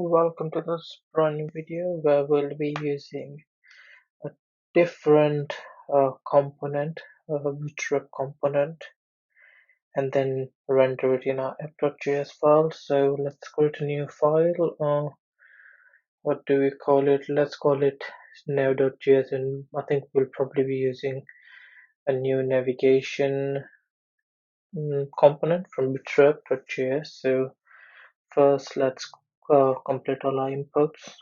welcome to this brand new video where we'll be using a different component, a Bootstrap component, and then render it in our app.js file. So let's create a new file. What do we call it? Let's call it nav.js, and I think we'll probably be using a new navigation component from bootstrap.js. So first, let's complete all our inputs.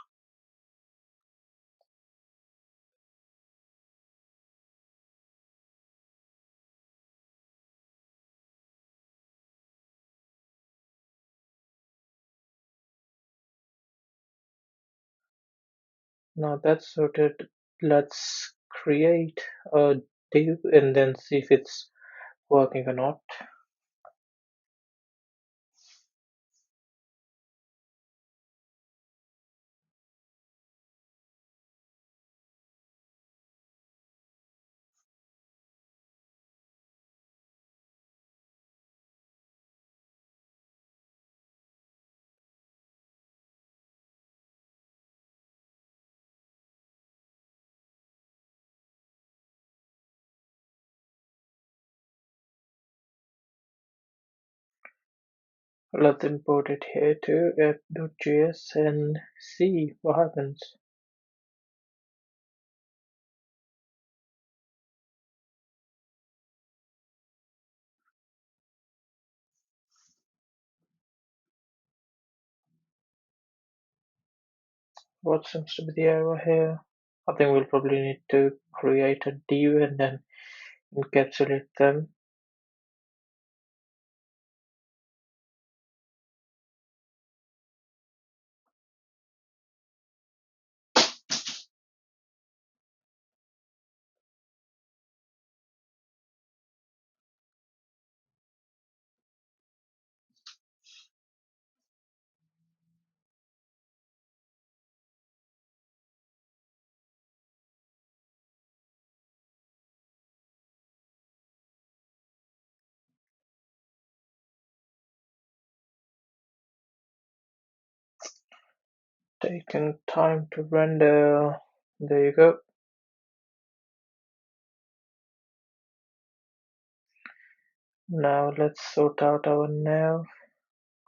Now that's sorted. Let's create a div and then see if it's working or not. Let's import it here to app.js and see what happens. What seems to be the error here? I think we'll probably need to create a div and then encapsulate them. Taking time to render. There you go. Now let's sort out our nav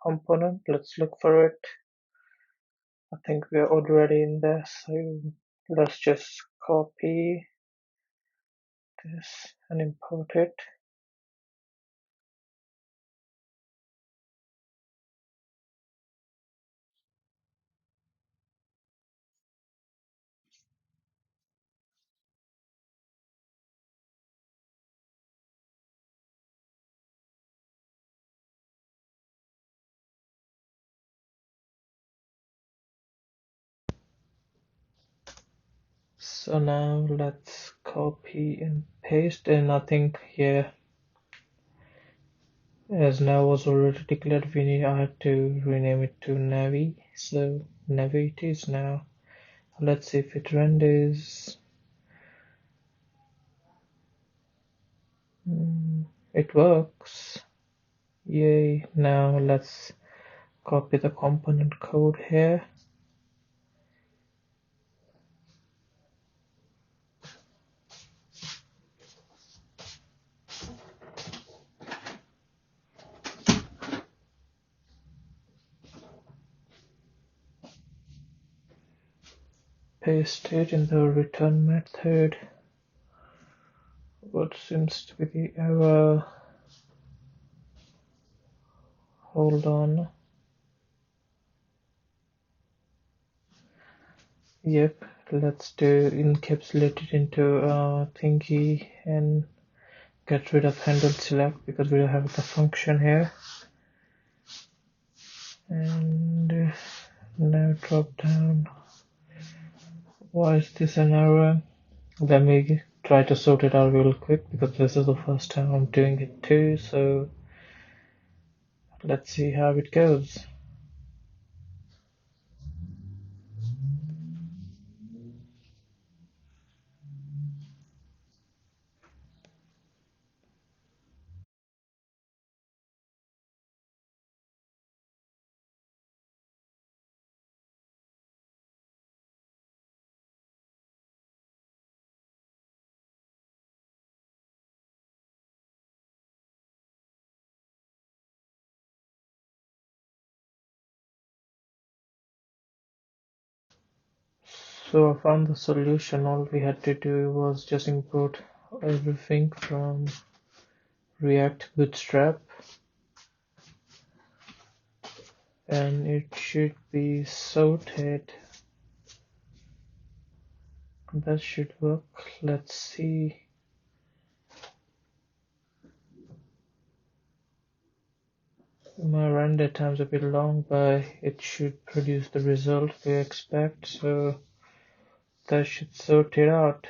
component. Let's look for it. I think we are already in there, so let's just copy this and import it. So now let's copy and paste, and I think here, as now was already declared, I had to rename it to Navi. So Navi it is now. Let's see if it renders. It works. Yay. Now let's copy the component code here. Paste it in the return method. What seems to be the error? Hold on. Yep, let's do encapsulate it into a thingy and get rid of handle select because we don't have the function here. And now drop down. Why is this an error? Let me try to sort it out real quick because this is the first time I'm doing it too, so let's see how it goes. So I found the solution. All we had to do was just import everything from React Bootstrap, and it should be sorted. That should work. Let's see. My render time's a bit long, but it should produce the result we expect, so that should sort it out.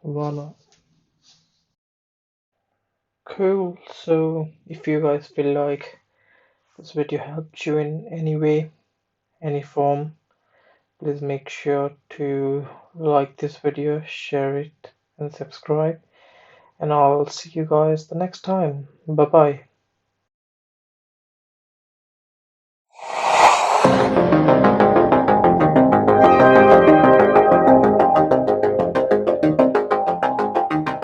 Voila. Cool. So if you guys feel like this video helped you in any way, any form, please make sure to like this video, share it, and subscribe. And I'll see you guys the next time. Bye bye.